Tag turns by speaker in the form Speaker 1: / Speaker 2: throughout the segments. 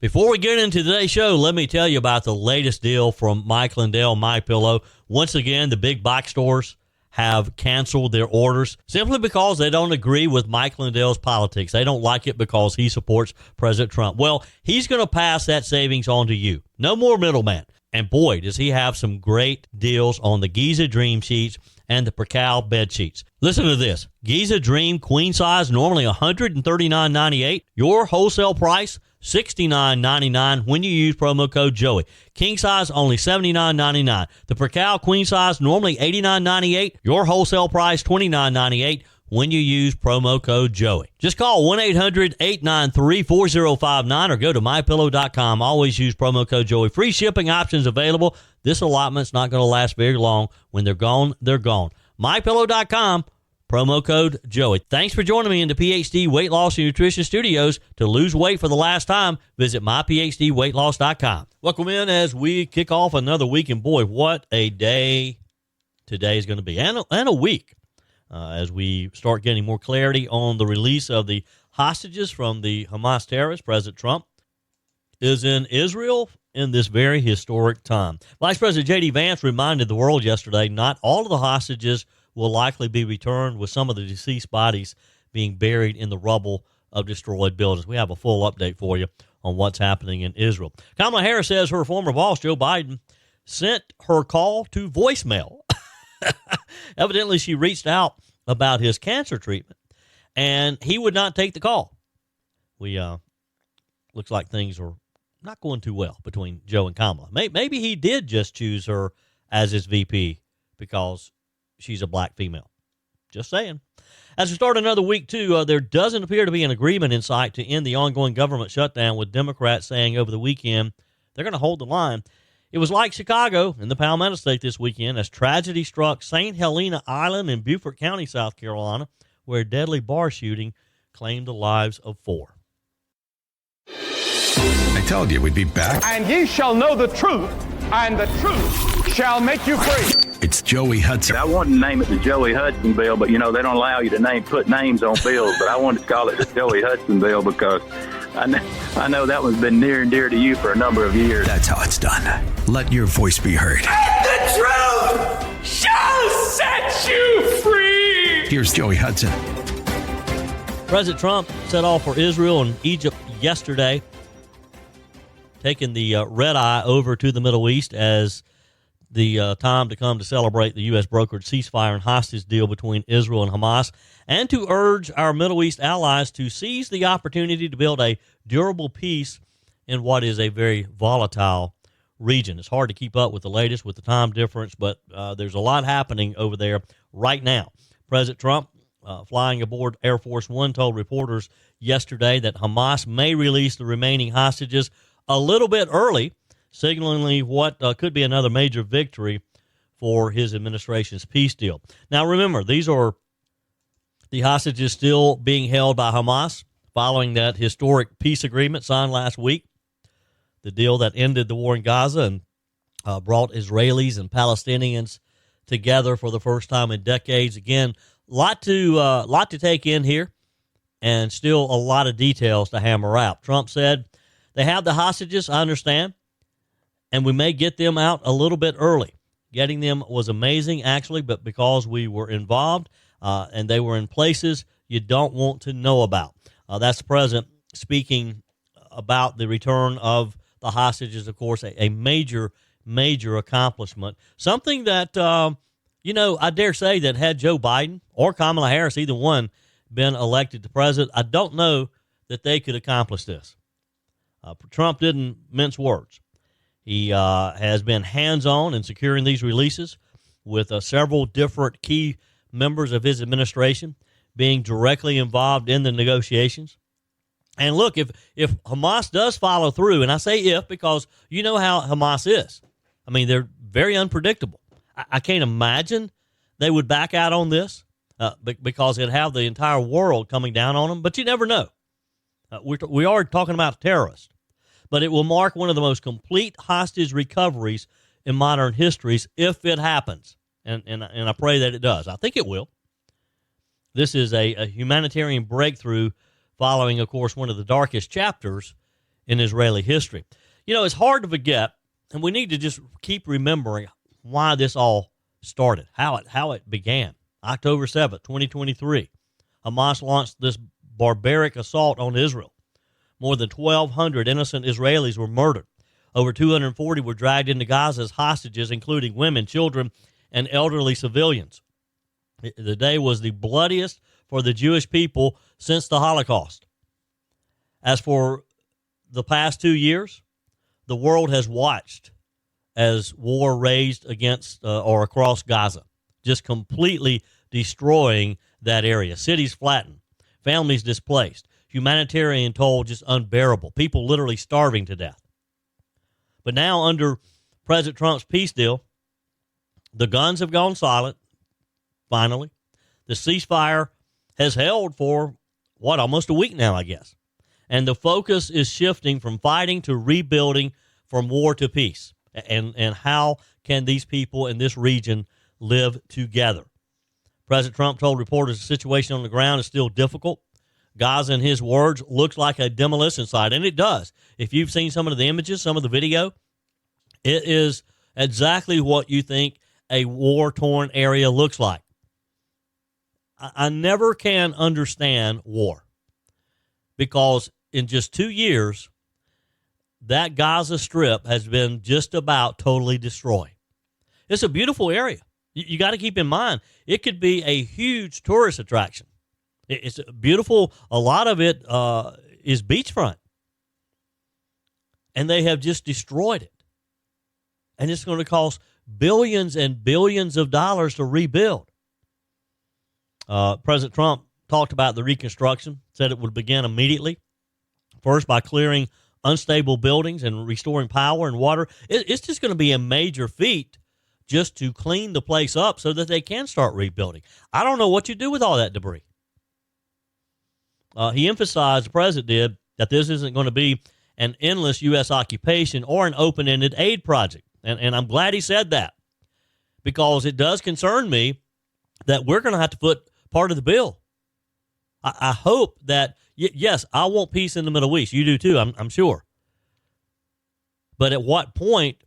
Speaker 1: Before we get into today's show, let me tell you about the latest deal from Mike Lindell, MyPillow. Once again, the big box stores have canceled their orders simply because they don't agree with Mike Lindell's politics. They don't like it because he supports President Trump. Well, he's going to pass that savings on to you. No more middleman. And boy, does he have some great deals on the Giza Dream sheets and the Percal bed sheets. Listen to this. Giza Dream queen size, normally $139.98. Your wholesale price, $69.99 when you use promo code Joey. King size, only $79.99. The Percal queen size, normally $89.98. Your wholesale price, $29.98 when you use promo code Joey. Just call 1-800-893-4059 or go to MyPillow.com. Always use promo code Joey. Free shipping options available. This allotment's not going to last very long. When they're gone, they're gone. MyPillow.com, promo code Joey. Thanks for joining me in the PhD Weight Loss and Nutrition Studios. To lose weight for the last time, visit myphdweightloss.com. Welcome in as we kick off another week. And boy, what a day today is going to be, and a week. As we start getting more clarity on the release of the hostages from the Hamas terrorists. President Trump is in Israel in this very historic time. Vice President J.D. Vance reminded the world yesterday not all of the hostages will likely be returned, with some of the deceased bodies being buried in the rubble of destroyed buildings. We have a full update for you on what's happening in Israel. Kamala Harris says her former boss, Joe Biden, sent her call to voicemail. Evidently, she reached out about his cancer treatment, and he would not take the call. Looks like things are not going too well between Joe and Kamala. Maybe he did just choose her as his VP because she's a black female. Just saying. As we start another week, too, there doesn't appear to be an agreement in sight to end the ongoing government shutdown, with Democrats saying over the weekend they're going to hold the line. It was like Chicago in the Palmetto State this weekend as tragedy struck St. Helena Island in Beaufort County, South Carolina, where a deadly bar shooting claimed the lives of 4.
Speaker 2: I told you we'd be back.
Speaker 3: And ye shall know the truth, and the truth shall make you free.
Speaker 2: It's Joey Hudson.
Speaker 4: I wanted to name it the Joey Hudson bill, but, they don't allow you to put names on bills. But I wanted to call it the Joey Hudson bill because I know that one's been near and dear to you for a number of years.
Speaker 2: That's how it's done. Let your voice be heard.
Speaker 3: And the truth shall set you free.
Speaker 2: Here's Joey Hudson.
Speaker 1: President Trump set off for Israel and Egypt yesterday, taking the red eye over to the Middle East as the time to come to celebrate the U.S. brokered ceasefire and hostage deal between Israel and Hamas, and to urge our Middle East allies to seize the opportunity to build a durable peace in what is a very volatile region. It's hard to keep up with the latest with the time difference, but there's a lot happening over there right now. President Trump, flying aboard Air Force One, told reporters yesterday that Hamas may release the remaining hostages a little bit early, signaling what could be another major victory for his administration's peace deal. Now, remember, these are the hostages still being held by Hamas following that historic peace agreement signed last week, the deal that ended the war in Gaza and brought Israelis and Palestinians together for the first time in decades. Again, lot to take in here, and still a lot of details to hammer out. Trump said, they have the hostages, I understand, and we may get them out a little bit early. Getting them was amazing, actually, but because we were involved and they were in places you don't want to know about. That's the president speaking about the return of the hostages, of course, a major, major accomplishment. Something that, I dare say that had Joe Biden or Kamala Harris, either one, been elected to president, I don't know that they could accomplish this. Trump didn't mince words. He has been hands-on in securing these releases, with several different key members of his administration being directly involved in the negotiations. And look, if Hamas does follow through, and I say if because you know how Hamas is. I mean, they're very unpredictable. I can't imagine they would back out on this because it'd have the entire world coming down on them. But you never know. We are talking about terrorists. But it will mark one of the most complete hostage recoveries in modern histories if it happens. And I pray that it does. I think it will. This is a humanitarian breakthrough following, of course, one of the darkest chapters in Israeli history. It's hard to forget, and we need to just keep remembering why this all started, how it began. October 7th, 2023, Hamas launched this barbaric assault on Israel. More than 1,200 innocent Israelis were murdered. Over 240 were dragged into Gaza as hostages, including women, children, and elderly civilians. The day was the bloodiest for the Jewish people since the Holocaust. As for the past 2 years, the world has watched as war raged against or across Gaza, just completely destroying that area. Cities flattened, families displaced, humanitarian toll just unbearable, people literally starving to death. But now under President Trump's peace deal, the guns have gone silent, finally. The ceasefire has held for, almost a week now, I guess. And the focus is shifting from fighting to rebuilding, from war to peace. And how can these people in this region live together? President Trump told reporters the situation on the ground is still difficult. Gaza, in his words, looks like a demolition site, and it does. If you've seen some of the images, some of the video, it is exactly what you think a war-torn area looks like. I never can understand war, because in just 2 years, that Gaza Strip has been just about totally destroyed. It's a beautiful area. You got to keep in mind, it could be a huge tourist attraction. It's beautiful. A lot of it is beachfront. And they have just destroyed it. And it's going to cost billions and billions of dollars to rebuild. President Trump talked about the reconstruction, said it would begin immediately. First, by clearing unstable buildings and restoring power and water. It's just going to be a major feat just to clean the place up so that they can start rebuilding. I don't know what you do with all that debris. He emphasized, the president did, that this isn't going to be an endless U.S. occupation or an open-ended aid project. And I'm glad he said that, because it does concern me that we're going to have to foot part of the bill. I hope that, yes, I want peace in the Middle East. You do too, I'm sure. But at what point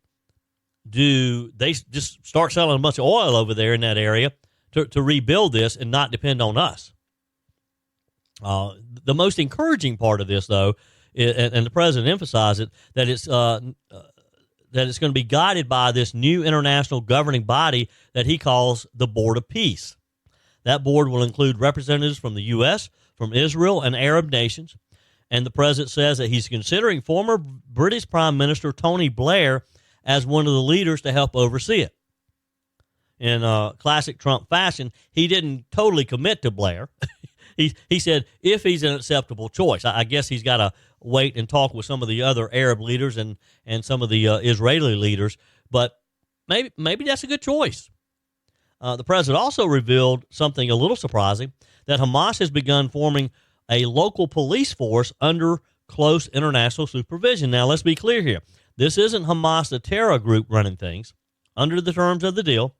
Speaker 1: do they just start selling a bunch of oil over there in that area to rebuild this and not depend on us? The most encouraging part of this, though, and the president emphasized it, that it's going to be guided by this new international governing body that he calls the Board of Peace. That board will include representatives from the U.S., from Israel, and Arab nations. And the president says that he's considering former British Prime Minister Tony Blair as one of the leaders to help oversee it. In classic Trump fashion, he didn't totally commit to Blair. He said if he's an acceptable choice. I guess he's got to wait and talk with some of the other Arab leaders and some of the Israeli leaders, but maybe that's a good choice. The president also revealed something a little surprising, that Hamas has begun forming a local police force under close international supervision. Now, let's be clear here. This isn't Hamas, the terror group, running things. Under the terms of the deal,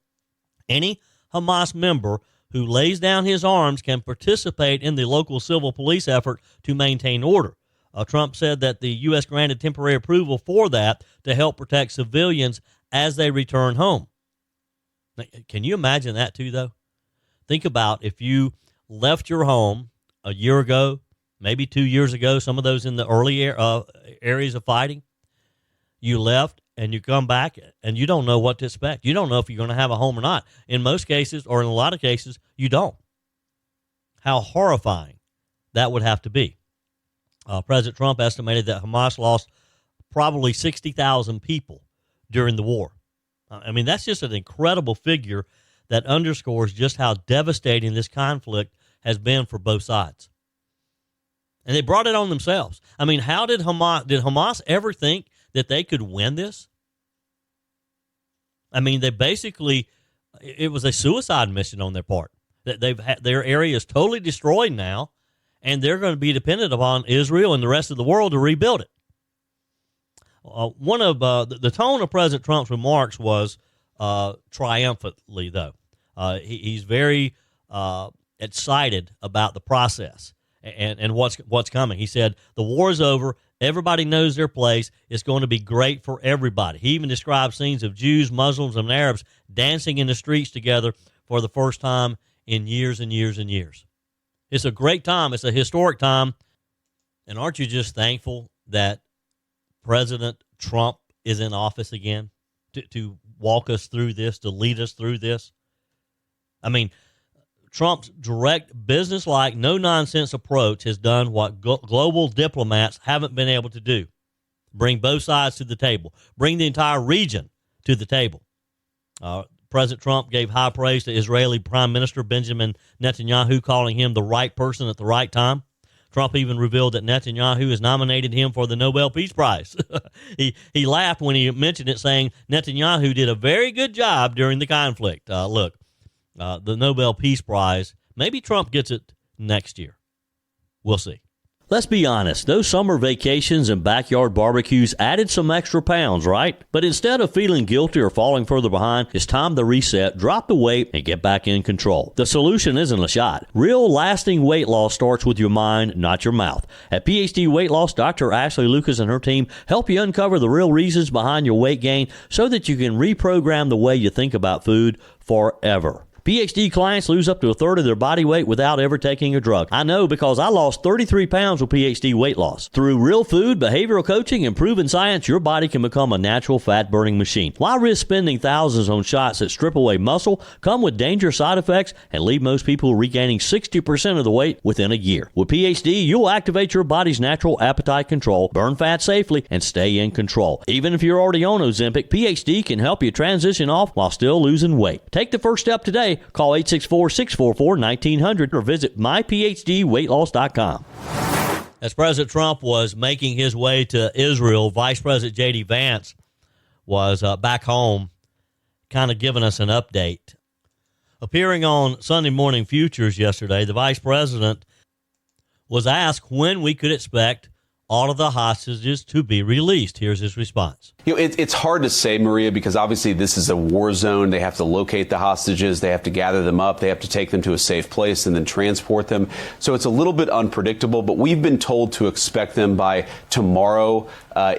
Speaker 1: any Hamas member who lays down his arms can participate in the local civil police effort to maintain order. Trump said that the U.S. granted temporary approval for that to help protect civilians as they return home. Can you imagine that too, though? Think about if you left your home a year ago, maybe 2 years ago, some of those in the early areas of fighting. You left and you come back and you don't know what to expect. You don't know if you're going to have a home or not. In most cases, or in a lot of cases, you don't. How horrifying that would have to be. President Trump estimated that Hamas lost probably 60,000 people during the war. I mean, that's just an incredible figure that underscores just how devastating this conflict has been for both sides. And they brought it on themselves. I mean, how did Hamas ever think that they could win this? I mean, it was a suicide mission on their part. Their area is totally destroyed now, and they're going to be dependent upon Israel and the rest of the world to rebuild it. One of the tone of President Trump's remarks was triumphantly, though. He's very excited about the process and what's coming. He said, the war is over. Everybody knows their place. It's going to be great for everybody. He even described scenes of Jews, Muslims, and Arabs dancing in the streets together for the first time in years and years and years. It's a great time. It's a historic time. And aren't you just thankful that President Trump is in office again to walk us through this, to lead us through this? I mean, Trump's direct, business-like, no-nonsense approach has done what global diplomats haven't been able to do. Bring both sides to the table. Bring the entire region to the table. President Trump gave high praise to Israeli Prime Minister Benjamin Netanyahu, calling him the right person at the right time. Trump even revealed that Netanyahu has nominated him for the Nobel Peace Prize. He laughed when he mentioned it, saying Netanyahu did a very good job during the conflict. The Nobel Peace Prize, maybe Trump gets it next year. We'll see. Let's be honest, those summer vacations and backyard barbecues added some extra pounds, right? But instead of feeling guilty or falling further behind, it's time to reset, drop the weight, and get back in control. The solution isn't a shot. Real lasting weight loss starts with your mind, not your mouth. At PhD Weight Loss, Dr. Ashley Lucas and her team help you uncover the real reasons behind your weight gain so that you can reprogram the way you think about food forever. PhD clients lose up to a third of their body weight without ever taking a drug. I know because I lost 33 pounds with PhD weight loss. Through real food, behavioral coaching, and proven science, your body can become a natural fat-burning machine. Why risk spending thousands on shots that strip away muscle, come with dangerous side effects, and leave most people regaining 60% of the weight within a year? With PhD, you'll activate your body's natural appetite control, burn fat safely, and stay in control. Even if you're already on Ozempic, PhD can help you transition off while still losing weight. Take the first step today. Call 864-644-1900 or visit myphdweightloss.com. As President Trump was making his way to Israel, Vice President J.D. Vance was back home, kind of giving us an update. Appearing on Sunday Morning Futures yesterday, the Vice President was asked when we could expect all of the hostages to be released. Here's his response.
Speaker 5: It's hard to say, Maria, because obviously this is a war zone. They have to locate the hostages. They have to gather them up. They have to take them to a safe place and then transport them. So it's a little bit unpredictable, but we've been told to expect them by tomorrow,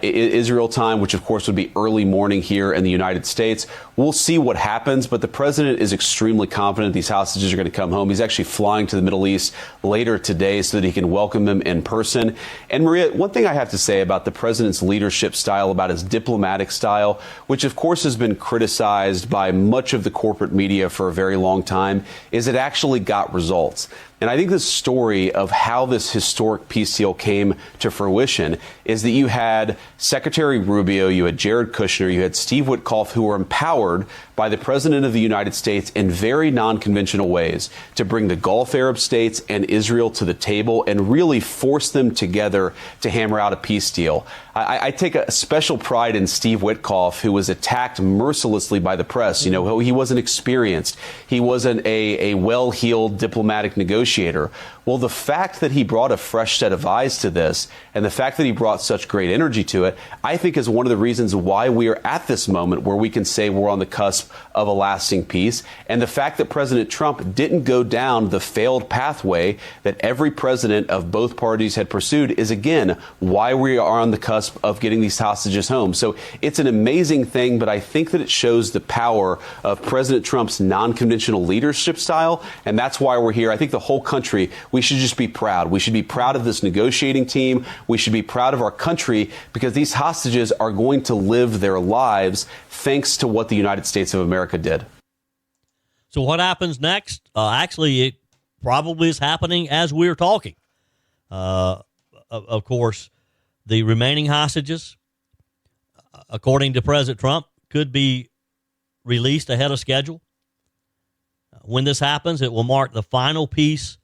Speaker 5: Israel time, which of course would be early morning here in the United States. We'll see what happens, but the president is extremely confident these hostages are going to come home. He's actually flying to the Middle East later today so that he can welcome them in person. And Maria, one thing I have to say about the president's leadership style, about his diplomatic style, which of course has been criticized by much of the corporate media for a very long time, is it actually got results. And I think the story of how this historic peace deal came to fruition is that you had Secretary Rubio, you had Jared Kushner, you had Steve Witkoff, who were empowered by the President of the United States in very non-conventional ways to bring the Gulf Arab states and Israel to the table and really force them together to hammer out a peace deal. I take a special pride in Steve Witkoff, who was attacked mercilessly by the press. You know, he wasn't experienced. He wasn't a well-heeled diplomatic negotiator. Well, the fact that he brought a fresh set of eyes to this and the fact that he brought such great energy to it, I think is one of the reasons why we are at this moment where we can say we're on the cusp of a lasting peace. And the fact that President Trump didn't go down the failed pathway that every president of both parties had pursued is, again, why we are on the cusp of getting these hostages home. So it's an amazing thing, but I think that it shows the power of President Trump's non-conventional leadership style, and that's why we're here. I think the whole country, we should just be proud. We should be proud of this negotiating team. We should be proud of our country because these hostages are going to live their lives thanks to what the United States of America did.
Speaker 1: So what happens next? Actually, it probably is happening as we're talking. Of course, the remaining hostages, according to President Trump, could be released ahead of schedule. When this happens, it will mark the final piece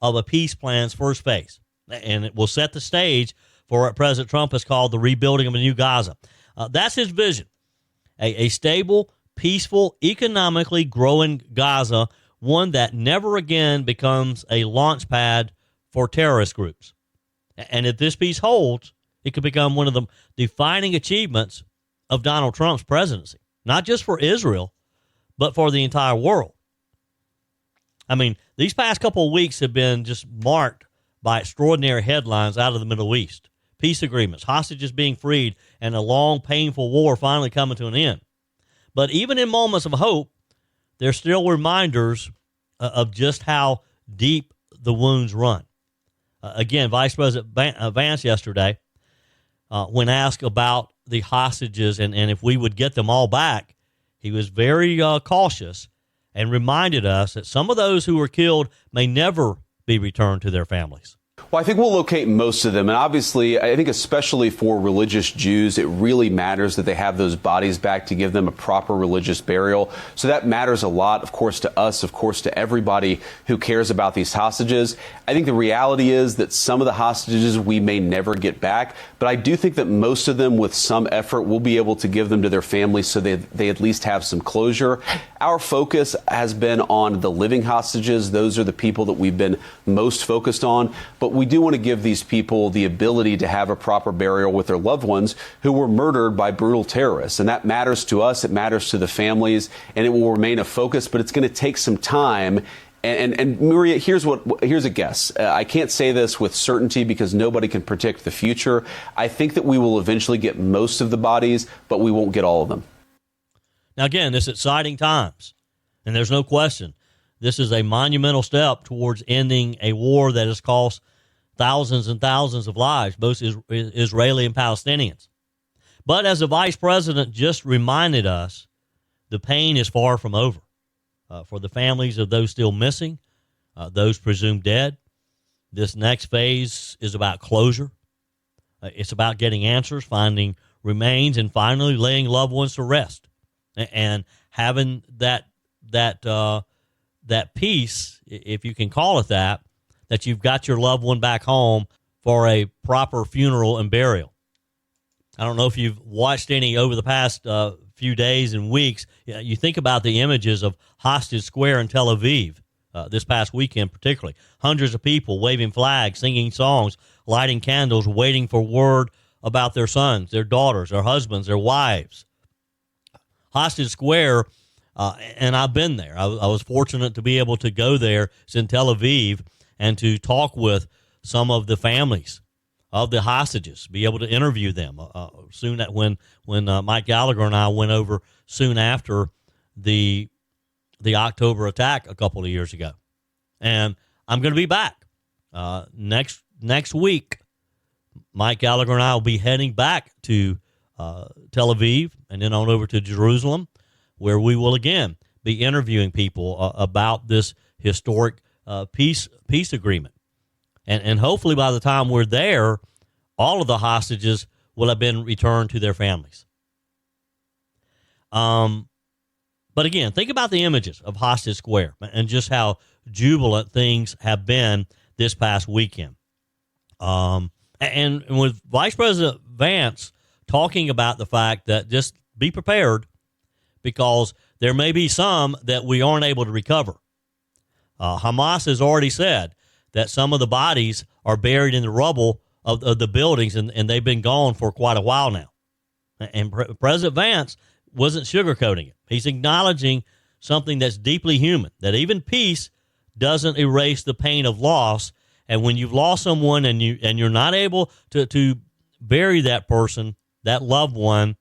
Speaker 1: of a peace plan's first phase, and it will set the stage for what President Trump has called the rebuilding of a new Gaza. That's his vision, a stable, peaceful, economically growing Gaza, one that never again becomes a launch pad for terrorist groups. And if this peace holds, it could become one of the defining achievements of Donald Trump's presidency, not just for Israel, but for the entire world. I mean, these past couple of weeks have been just marked by extraordinary headlines out of the Middle East. Peace agreements, hostages being freed, and a long, painful war finally coming to an end. But even in moments of hope, there's still reminders of just how deep the wounds run. Again, Vice President Vance yesterday, when asked about the hostages and if we would get them all back, he was very cautious and reminded us that some of those who were killed may never be returned to their families.
Speaker 5: Well, I think we'll locate most of them. And obviously, I think especially for religious Jews, it really matters that they have those bodies back to give them a proper religious burial. So that matters a lot, of course, to us, of course, to everybody who cares about these hostages. I think the reality is that some of the hostages we may never get back. But I do think that most of them, with some effort, we'll be able to give them to their families so they at least have some closure. Our focus has been on the living hostages. Those are the people that we've been most focused on. But we do want to give these people the ability to have a proper burial with their loved ones who were murdered by brutal terrorists. And that matters to us. It matters to the families, and it will remain a focus, but it's going to take some time. And Maria, here's a guess. I can't say this with certainty because nobody can predict the future. I think that we will eventually get most of the bodies, but we won't get all of them.
Speaker 1: Now, again, it's exciting times, and there's no question. This is a monumental step towards ending a war that has cost thousands and thousands of lives, both Israeli and Palestinians. But as the vice president just reminded us, the pain is far from over. For the families of those still missing, those presumed dead, this next phase is about closure. It's about getting answers, finding remains, and finally laying loved ones to rest. And having that peace, if you can call it that you've got your loved one back home for a proper funeral and burial. I don't know if you've watched any over the past few days and weeks. You think about the images of Hostage Square in Tel Aviv this past weekend particularly. Hundreds of people waving flags, singing songs, lighting candles, waiting for word about their sons, their daughters, their husbands, their wives. Hostage Square, and I've been there. I was fortunate to be able to go there. It's in Tel Aviv, and to talk with some of the families of the hostages, be able to interview them. Soon when Mike Gallagher and I went over soon after the October attack a couple of years ago, and I'm going to be back next week. Mike Gallagher and I will be heading back to Tel Aviv and then on over to Jerusalem, where we will again be interviewing people about this historic peace agreement. And hopefully by the time we're there, all of the hostages will have been returned to their families. But again, think about the images of Hostage Square and just how jubilant things have been this past weekend. And with Vice President Vance talking about the fact that just be prepared because there may be some that we aren't able to recover. Hamas has already said that some of the bodies are buried in the rubble of the buildings, and they've been gone for quite a while now. And President Vance wasn't sugarcoating it. He's acknowledging something that's deeply human, that even peace doesn't erase the pain of loss. And when you've lost someone and you're not able to bury that person, that loved one,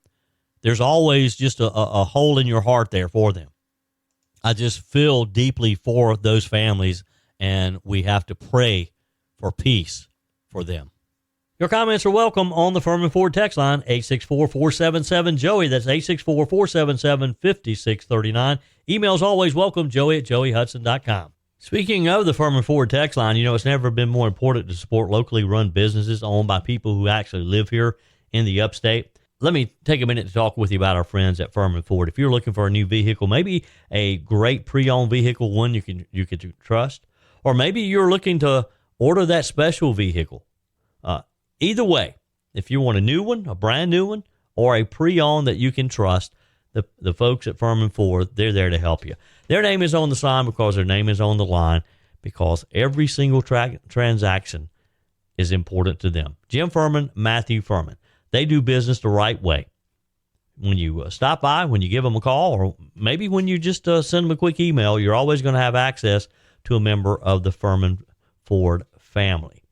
Speaker 1: there's always just a hole in your heart there for them. I just feel deeply for those families, and we have to pray for peace for them. Your comments are welcome on the Furman Ford text line, 864-477-JOEY. That's 864-477-5639. Emails always welcome, joey@joeyhudson.com. Speaking of the Furman Ford text line, it's never been more important to support locally run businesses owned by people who actually live here in the upstate. Let me take a minute to talk with you about our friends at Furman Ford. If you're looking for a new vehicle, maybe a great pre-owned vehicle, one you can trust, or maybe you're looking to order that special vehicle. Either way, if you want a new one, a brand new one, or a pre-owned that you can trust, the folks at Furman Ford, they're there to help you. Their name is on the sign because their name is on the line, because every single transaction is important to them. Jim Furman, Matthew Furman. They do business the right way. When you stop by, when you give them a call, or maybe when you just send them a quick email, you're always going to have access to a member of the Furman Ford family.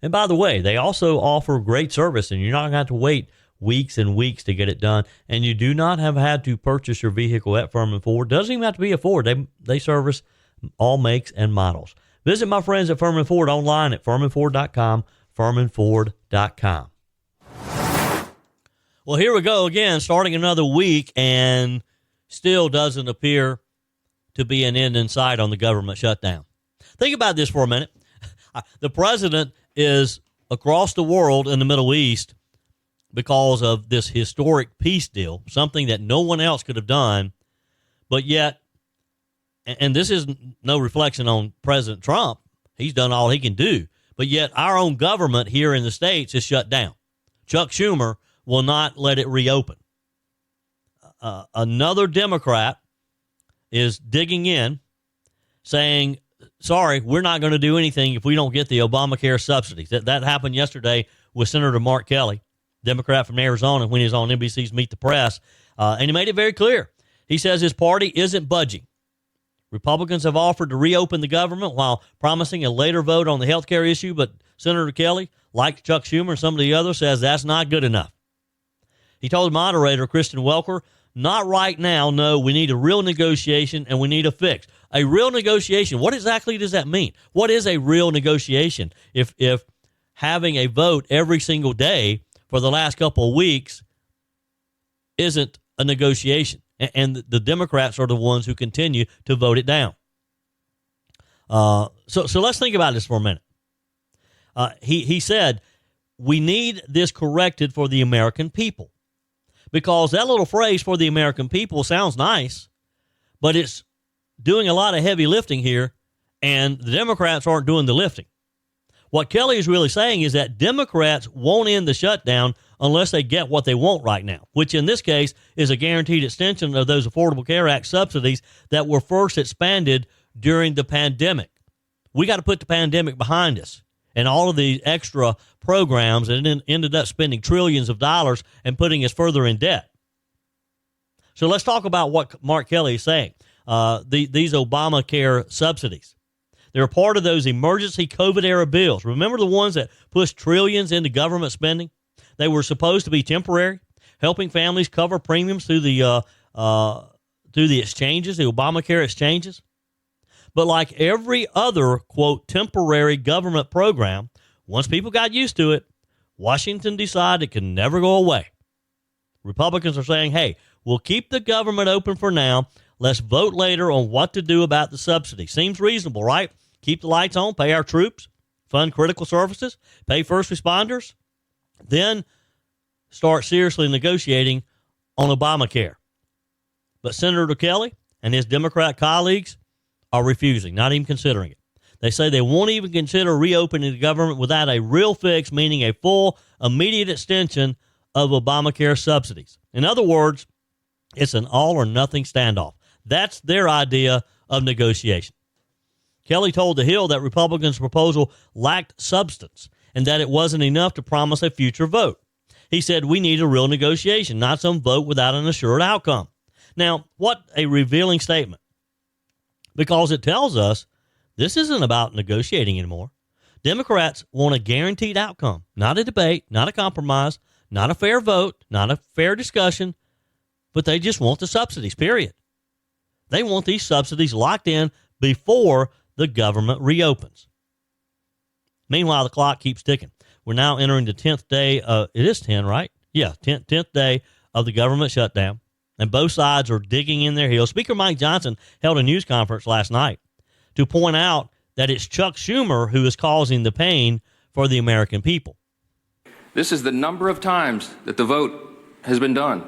Speaker 1: And by the way, they also offer great service, and you're not going to have to wait weeks and weeks to get it done. And you do not have had to purchase your vehicle at Furman Ford. Doesn't even have to be a Ford. They service all makes and models. Visit my friends at Furman Ford online at furmanford.com, furmanford.com. Well, here we go again, starting another week, and still doesn't appear to be an end in sight on the government shutdown. Think about this for a minute. The president is across the world in the Middle East because of this historic peace deal, something that no one else could have done, but yet, and this is no reflection on President Trump, he's done all he can do, but yet our own government here in the States is shut down. Chuck Schumer will not let it reopen. Another Democrat is digging in, saying, sorry, we're not going to do anything if we don't get the Obamacare subsidies. That happened yesterday with Senator Mark Kelly, Democrat from Arizona, when he was on NBC's Meet the Press. And he made it very clear. He says his party isn't budging. Republicans have offered to reopen the government while promising a later vote on the health care issue, but Senator Kelly, like Chuck Schumer and some of the others, says that's not good enough. He told moderator Kristen Welker, not right now, no, we need a real negotiation and we need a fix. A real negotiation, what exactly does that mean? What is a real negotiation? If having a vote every single day for the last couple of weeks isn't a negotiation, and the Democrats are the ones who continue to vote it down. So let's think about this for a minute. He said, we need this corrected for the American people. Because that little phrase for the American people sounds nice, but it's doing a lot of heavy lifting here, and the Democrats aren't doing the lifting. What Kelly is really saying is that Democrats won't end the shutdown unless they get what they want right now, which in this case is a guaranteed extension of those Affordable Care Act subsidies that were first expanded during the pandemic. We got to put the pandemic behind us and all of the extra programs, and then ended up spending trillions of dollars and putting us further in debt. So let's talk about what Mark Kelly is saying. These Obamacare subsidies. They're part of those emergency COVID-era bills. Remember the ones that pushed trillions into government spending? They were supposed to be temporary, helping families cover premiums through the exchanges, the Obamacare exchanges. But like every other, quote, temporary government program, once people got used to it, Washington decided it could never go away. Republicans are saying, hey, we'll keep the government open for now. Let's vote later on what to do about the subsidy. Seems reasonable, right? Keep the lights on, pay our troops, fund critical services, pay first responders, then start seriously negotiating on Obamacare. But Senator Kelly and his Democrat colleagues are refusing, not even considering it. They say they won't even consider reopening the government without a real fix, meaning a full, immediate extension of Obamacare subsidies. In other words, it's an all-or-nothing standoff. That's their idea of negotiation. Kelly told The Hill that Republicans' proposal lacked substance and that it wasn't enough to promise a future vote. He said, we need a real negotiation, not some vote without an assured outcome. Now, what a revealing statement. Because it tells us this isn't about negotiating anymore. Democrats want a guaranteed outcome, not a debate, not a compromise, not a fair vote, not a fair discussion, but they just want the subsidies, period. They want these subsidies locked in before the government reopens. Meanwhile, the clock keeps ticking. We're now entering the 10th day. It is 10, right? Yeah, 10th day of the government shutdown. And both sides are digging in their heels. Speaker Mike Johnson held a news conference last night to point out that it's Chuck Schumer who is causing the pain for the American people.
Speaker 6: This is the number of times that the vote has been done.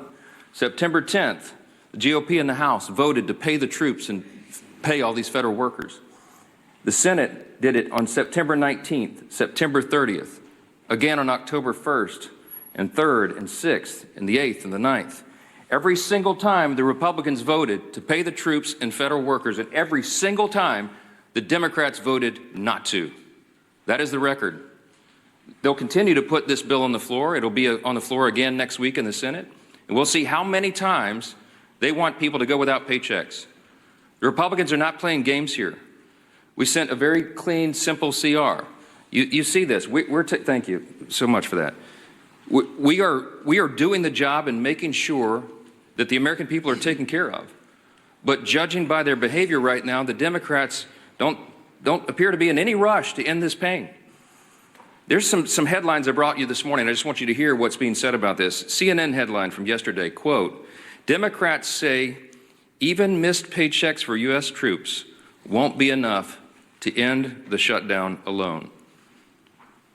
Speaker 6: September 10th, the GOP in the House voted to pay the troops and pay all these federal workers. The Senate did it on September 19th, September 30th, again on October 1st, and 3rd, and 6th, and the 8th, and the 9th. Every single time the Republicans voted to pay the troops and federal workers, and every single time the Democrats voted not to. That is the record. They'll continue to put this bill on the floor. It'll be on the floor again next week in the Senate. And we'll see how many times they want people to go without paychecks. The Republicans are not playing games here. We sent a very clean, simple CR. You see this. Thank you so much for that. We are doing the job and making sure that the American people are taken care of. But judging by their behavior right now, the Democrats don't appear to be in any rush to end this pain. There's some headlines I brought you this morning. I just want you to hear what's being said about this. CNN headline from yesterday, quote, Democrats say even missed paychecks for U.S. troops won't be enough to end the shutdown alone.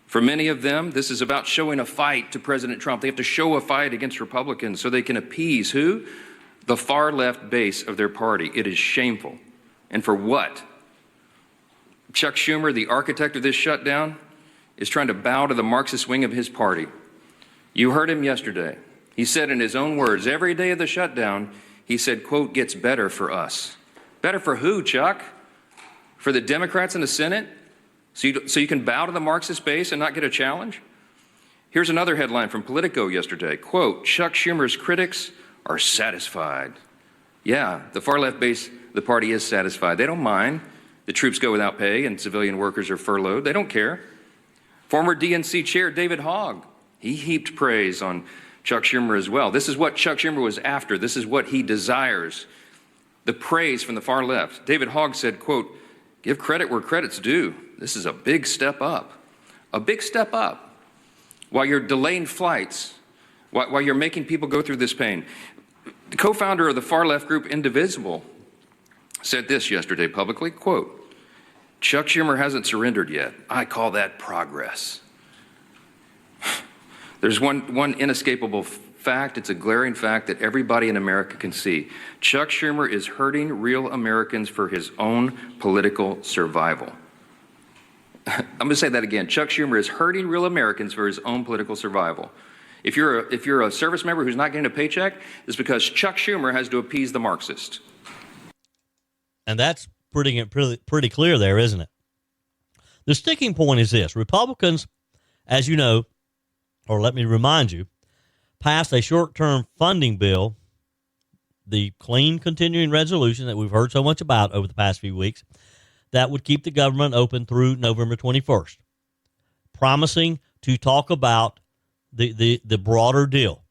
Speaker 6: For many of them, this is about showing a fight to President Trump. They have to show a fight against Republicans so they can appease who? The far left base of their party. It is shameful. And for what? Chuck Schumer, the architect of this shutdown, is trying to bow to the Marxist wing of his party. You heard him yesterday. He said in his own words, every day of the shutdown, he said, quote, gets better for us. Better for who, Chuck? For the Democrats in the Senate? So you can bow to the Marxist base and not get a challenge? Here's another headline from Politico yesterday. Quote, Chuck Schumer's critics are satisfied. Yeah, the far left base of the party is satisfied. They don't mind the troops go without pay and civilian workers are furloughed. They don't care. Former DNC chair David Hogg, he heaped praise on Chuck Schumer as well. This is what Chuck Schumer was after. This is what he desires. The praise from the far left. David Hogg said, quote, give credit where credit's due. This is a big step up. A big step up. While you're delaying flights, while you're making people go through this pain. The co-founder of the far left group Indivisible said this yesterday publicly, quote, Chuck Schumer hasn't surrendered yet. I call that progress. There's one inescapable fact. It's a glaring fact that everybody in America can see. Chuck Schumer is hurting real Americans for his own political survival. I'm going to say that again. Chuck Schumer is hurting real Americans for his own political survival. If you're a service member who's not getting a paycheck, it's because Chuck Schumer has to appease the Marxists.
Speaker 1: And that's pretty clear there, isn't it? The sticking point is this. Republicans, as you know, or let me remind you, passed a short-term funding bill, the clean continuing resolution that we've heard so much about over the past few weeks, that would keep the government open through November 21st, promising to talk about the broader deal.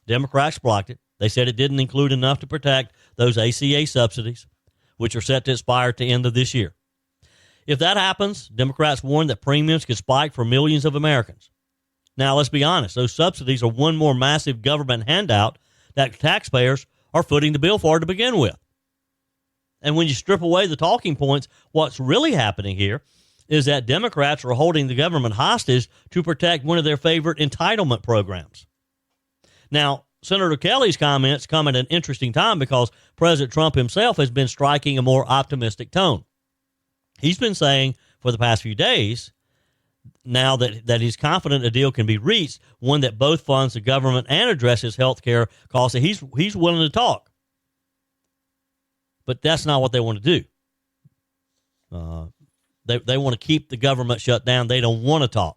Speaker 1: Democrats blocked it. They said it didn't include enough to protect those ACA subsidies, which are set to expire at the end of this year. If that happens, Democrats warned that premiums could spike for millions of Americans. Now, let's be honest. Those subsidies are one more massive government handout that taxpayers are footing the bill for to begin with. And when you strip away the talking points, what's really happening here is that Democrats are holding the government hostage to protect one of their favorite entitlement programs. Now, Senator Kelly's comments come at an interesting time because President Trump himself has been striking a more optimistic tone. He's been saying for the past few days now that he's confident a deal can be reached, one that both funds the government and addresses health care costs, that he's willing to talk. But that's not what they want to do. They want to keep the government shut down. They don't want to talk.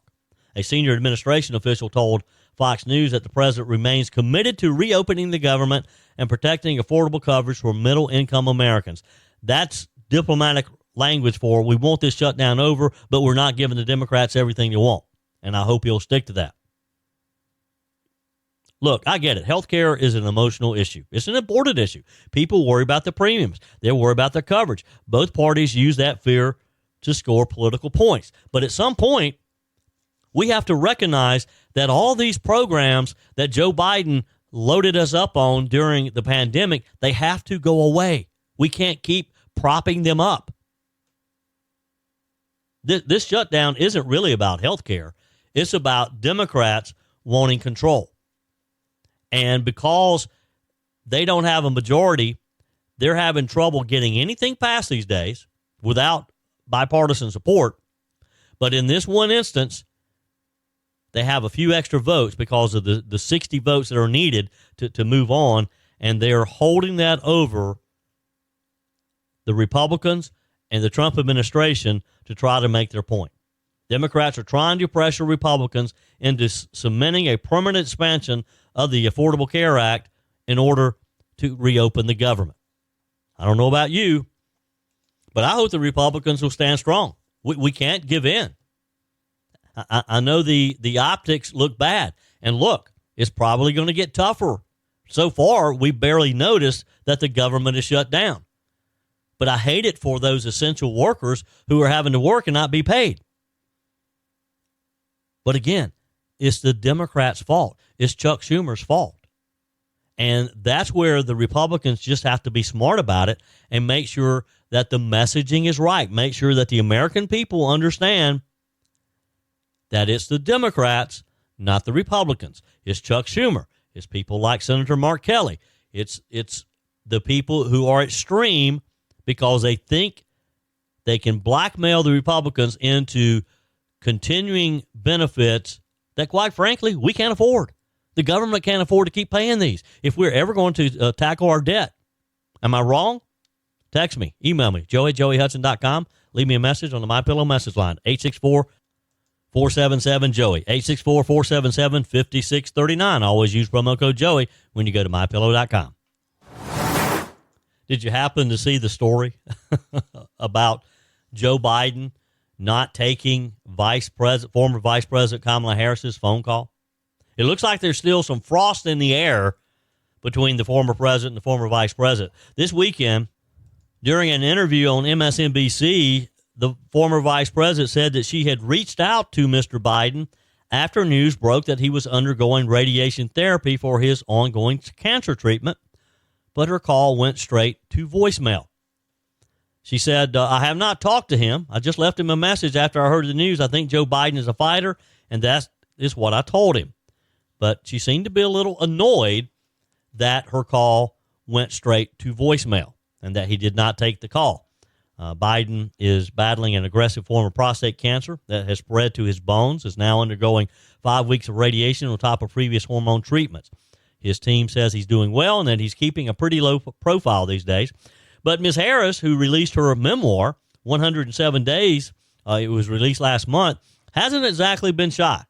Speaker 1: A senior administration official told Fox News that the president remains committed to reopening the government and protecting affordable coverage for middle-income Americans. That's diplomatic language for, we want this shutdown over, but we're not giving the Democrats everything they want. And I hope he'll stick to that. Look, I get it. Healthcare is an emotional issue. It's an important issue. People worry about the premiums. They worry about their coverage. Both parties use that fear to score political points. But at some point, we have to recognize that all these programs that Joe Biden loaded us up on during the pandemic, they have to go away. We can't keep propping them up. This shutdown isn't really about health care. It's about Democrats wanting control. And because they don't have a majority, they're having trouble getting anything passed these days without bipartisan support. But in this one instance, they have a few extra votes because of the 60 votes that are needed to move on, and they're holding that over the Republicans and the Trump administration to try to make their point. Democrats are trying to pressure Republicans into cementing a permanent expansion of the Affordable Care Act in order to reopen the government. I don't know about you, but I hope the Republicans will stand strong. We can't give in. I know the optics look bad. And look, it's probably going to get tougher. So far, we barely noticed that the government is shut down. But I hate it for those essential workers who are having to work and not be paid. But again, it's the Democrats' fault. It's Chuck Schumer's fault. And that's where the Republicans just have to be smart about it and make sure that the messaging is right. Make sure that the American people understand that it's the Democrats, not the Republicans. It's Chuck Schumer. It's people like Senator Mark Kelly. It's the people who are extreme because they think they can blackmail the Republicans into continuing benefits that, quite frankly, we can't afford. The government can't afford to keep paying these if we're ever going to tackle our debt. Am I wrong? Text me, email me, joey@joeyhudson.com. Leave me a message on the MyPillow message line, 864-477-JOEY, 864-477-5639. Always use promo code Joey when you go to mypillow.com. Did you happen to see the story about Joe Biden not taking former Vice President Kamala Harris's phone call? It looks like there's still some frost in the air between the former president and the former vice president. This weekend, during an interview on MSNBC, the former vice president said that she had reached out to Mr. Biden after news broke that he was undergoing radiation therapy for his ongoing cancer treatment, but her call went straight to voicemail. She said, I have not talked to him. I just left him a message after I heard the news. I think Joe Biden is a fighter, and that is what I told him. But she seemed to be a little annoyed that her call went straight to voicemail and that he did not take the call. Biden is battling an aggressive form of prostate cancer that has spread to his bones, is now undergoing 5 weeks of radiation on top of previous hormone treatments. His team says he's doing well and that he's keeping a pretty low profile these days. But Ms. Harris, who released her memoir, 107 Days, it was released last month, hasn't exactly been shy.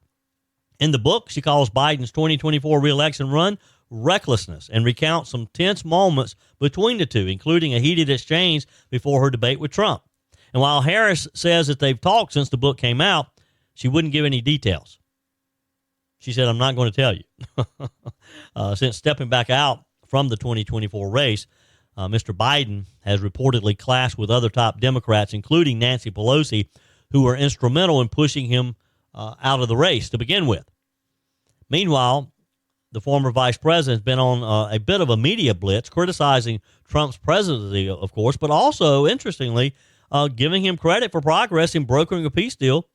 Speaker 1: In the book, she calls Biden's 2024 reelection run recklessness and recounts some tense moments between the two, including a heated exchange before her debate with Trump. And while Harris says that they've talked since the book came out, she wouldn't give any details. She said, I'm not going to tell you. Since stepping back out from the 2024 race, Mr. Biden has reportedly clashed with other top Democrats, including Nancy Pelosi, who were instrumental in pushing him out of the race to begin with. Meanwhile, the former vice president has been on a bit of a media blitz, criticizing Trump's presidency, of course, but also, interestingly, giving him credit for progress in brokering a peace deal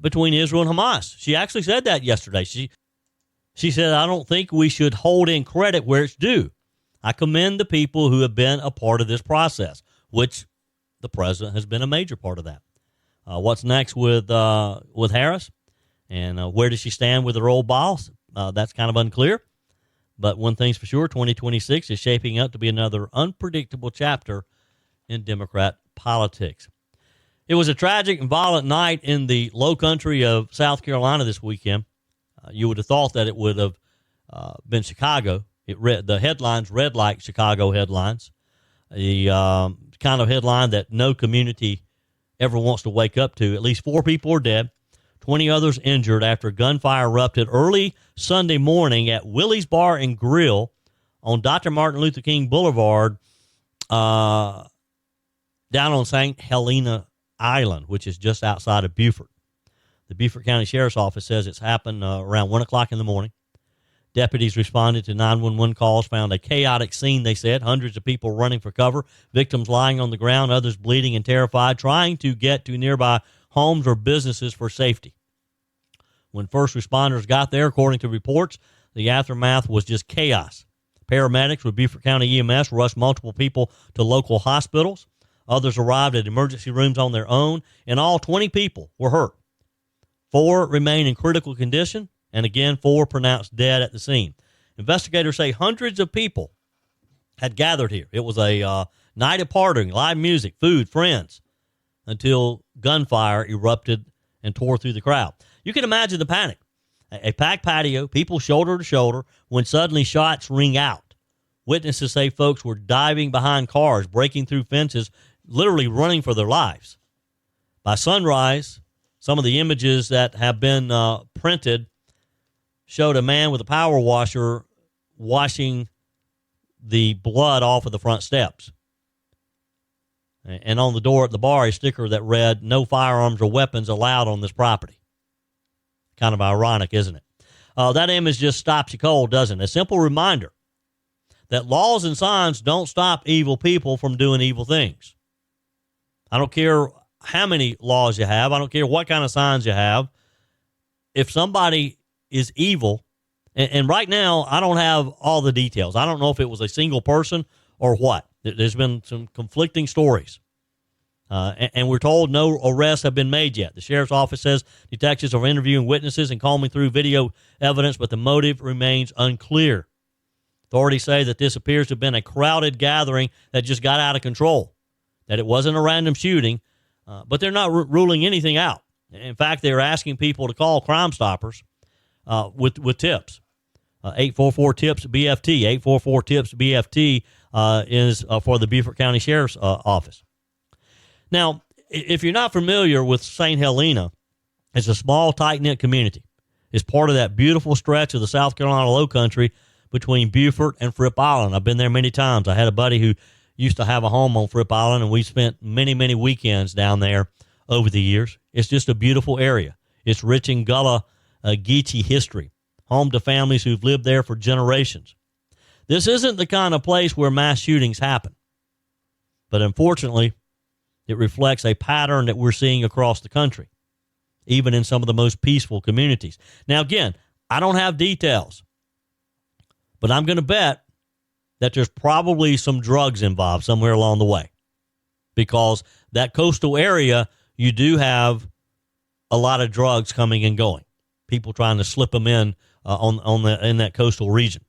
Speaker 1: between Israel and Hamas. She actually said that yesterday. She said, I don't think we should hold in credit where it's due. I commend the people who have been a part of this process, which the president has been a major part of that. What's next with Harris, and where does she stand with her old boss? That's kind of unclear. But one thing's for sure, 2026 is shaping up to be another unpredictable chapter in Democrat politics. It was a tragic and violent night in the low country of South Carolina this weekend. You would have thought that it would have been Chicago. The headlines read like Chicago headlines, the kind of headline that no community ever wants to wake up to. At least 4 people are dead, 20 others injured after gunfire erupted early Sunday morning at Willie's Bar and Grill on Dr. Martin Luther King Boulevard down on St. Helena Island, which is just outside of Beaufort. The Beaufort County Sheriff's Office says it's happened around 1 o'clock in the morning. Deputies responded to 911 calls, found a chaotic scene, they said. Hundreds of people running for cover, victims lying on the ground, others bleeding and terrified, trying to get to nearby homes or businesses for safety. When first responders got there, according to reports, the aftermath was just chaos. Paramedics with Beaufort County EMS rushed multiple people to local hospitals. Others arrived at emergency rooms on their own. In all, 20 people were hurt. 4 remain in critical condition. And again, 4 pronounced dead at the scene. Investigators say hundreds of people had gathered here. It was a night of partying, live music, food, friends, until gunfire erupted and tore through the crowd. You can imagine the panic. A packed patio, people shoulder to shoulder, when suddenly shots ring out. Witnesses say folks were diving behind cars, breaking through fences, literally running for their lives. By sunrise, Some of the images that have been printed showed a man with a power washer washing the blood off of the front steps. And on the door at the bar, a sticker that read, "No firearms or weapons allowed on this property." Kind of ironic, isn't it? That image just stops you cold, doesn't it? A simple reminder that laws and signs don't stop evil people from doing evil things. I don't care how many laws you have. I don't care what kind of signs you have. If somebody is evil, and right now I don't have all the details. I don't know if it was a single person or what. There's been some conflicting stories. And we're told no arrests have been made yet. The sheriff's office says detectives are interviewing witnesses and combing through video evidence, but the motive remains unclear. Authorities say that this appears to have been a crowded gathering that just got out of control, that it wasn't a random shooting, but they're not ruling anything out. In fact, they're asking people to call Crime Stoppers with tips. 844-TIPS-BFT. 844-TIPS-BFT is for the Beaufort County Sheriff's Office. Now, if you're not familiar with St. Helena, it's a small, tight-knit community. It's part of that beautiful stretch of the South Carolina Low Country between Beaufort and Fripp Island. I've been there many times. I had a buddy who used to have a home on Fripp Island, and we spent many, many weekends down there over the years. It's just a beautiful area. It's rich in Gullah Geechee history, home to families who've lived there for generations. This isn't the kind of place where mass shootings happen, but unfortunately, it reflects a pattern that we're seeing across the country, even in some of the most peaceful communities. Now, again, I don't have details, but I'm going to bet that there's probably some drugs involved somewhere along the way, because that coastal area, you do have a lot of drugs coming and going, people trying to slip them in in that coastal region.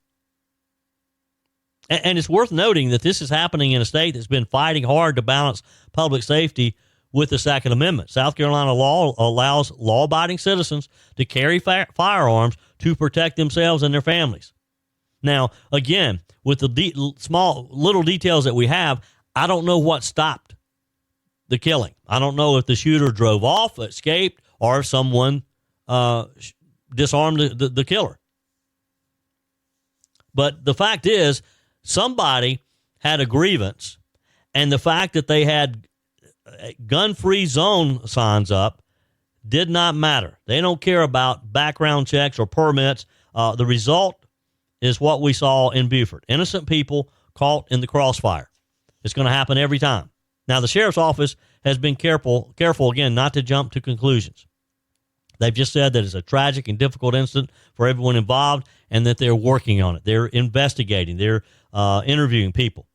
Speaker 1: And it's worth noting that this is happening in a state that's been fighting hard to balance public safety with the Second Amendment. South Carolina law allows law-abiding citizens to carry firearms to protect themselves and their families. Now, again, with the small little details that we have, I don't know what stopped the killing. I don't know if the shooter drove off, escaped, or if someone disarmed the killer. But the fact is, somebody had a grievance, and the fact that they had gun-free zone signs up did not matter. They don't care about background checks or permits. The result is what we saw in Beaufort. Innocent people caught in the crossfire. It's going to happen every time. Now, the sheriff's office has been careful again, not to jump to conclusions. They've just said that it's a tragic and difficult incident for everyone involved, and that they're working on it. They're investigating. They're interviewing people.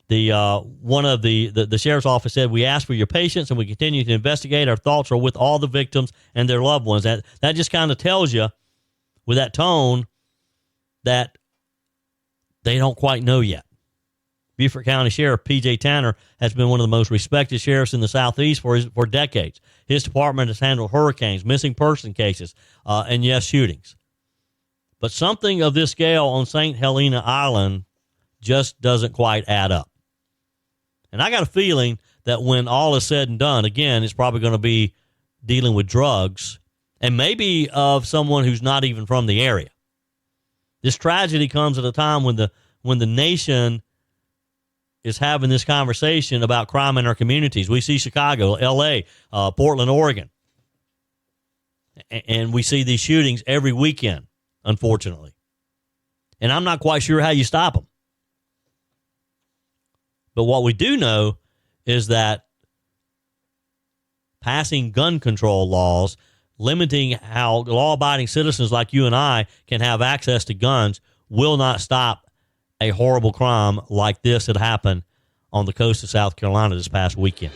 Speaker 1: One of the sheriff's office said, "We ask for your patience and we continue to investigate. Our thoughts are with all the victims and their loved ones." That just kind of tells you, with that tone, that they don't quite know yet. Beaufort County Sheriff P.J. Tanner has been one of the most respected sheriffs in the Southeast for decades. His department has handled hurricanes, missing person cases, and yes, shootings. But something of this scale on St. Helena Island just doesn't quite add up. And I got a feeling that when all is said and done, again, it's probably going to be dealing with drugs, and maybe of someone who's not even from the area. This tragedy comes at a time when the nation is having this conversation about crime in our communities. We see Chicago, L.A., Portland, Oregon, and we see these shootings every weekend, unfortunately. And I'm not quite sure how you stop them. But what we do know is that passing gun control laws, limiting how law-abiding citizens like you and I can have access to guns, will not stop a horrible crime like this that happened on the coast of South Carolina this past weekend.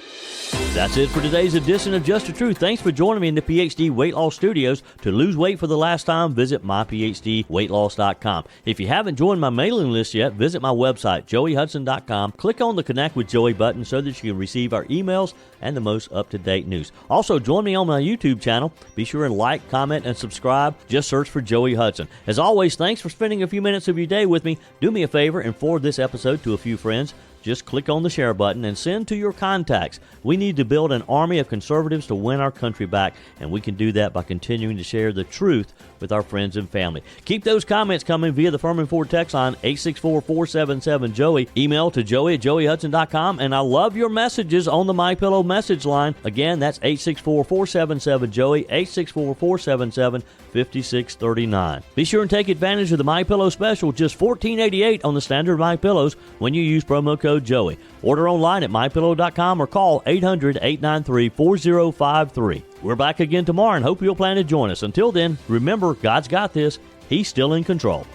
Speaker 1: That's it for today's edition of Just the Truth. Thanks for joining me in the PhD Weight Loss Studios. To lose weight for the last time, visit myphdweightloss.com. If you haven't joined my mailing list yet, visit my website, joeyhudson.com. Click on the Connect with Joey button so that you can receive our emails and the most up-to-date news. Also, join me on my YouTube channel. Be sure and like, comment, and subscribe. Just search for Joey Hudson. As always, thanks for spending a few minutes of your day with me. Do me a favor and forward this episode to a few friends. just click on the share button and send to your contacts. We need to build an army of conservatives to win our country back, and we can do that by continuing to share the truth with our friends and family. Keep those comments coming via the Furman Ford text line, 864-477-JOEY. Email to joey@joeyhudson.com, and I love your messages on the MyPillow message line. Again, that's 864-477-JOEY, 864-477-5639. Be sure and take advantage of the MyPillow special, just $14.88 on the standard MyPillows when you use promo code Joey. Order online at MyPillow.com or call 800-893-4053. We're back again tomorrow and hope you'll plan to join us. Until then, remember, God's got this. He's still in control.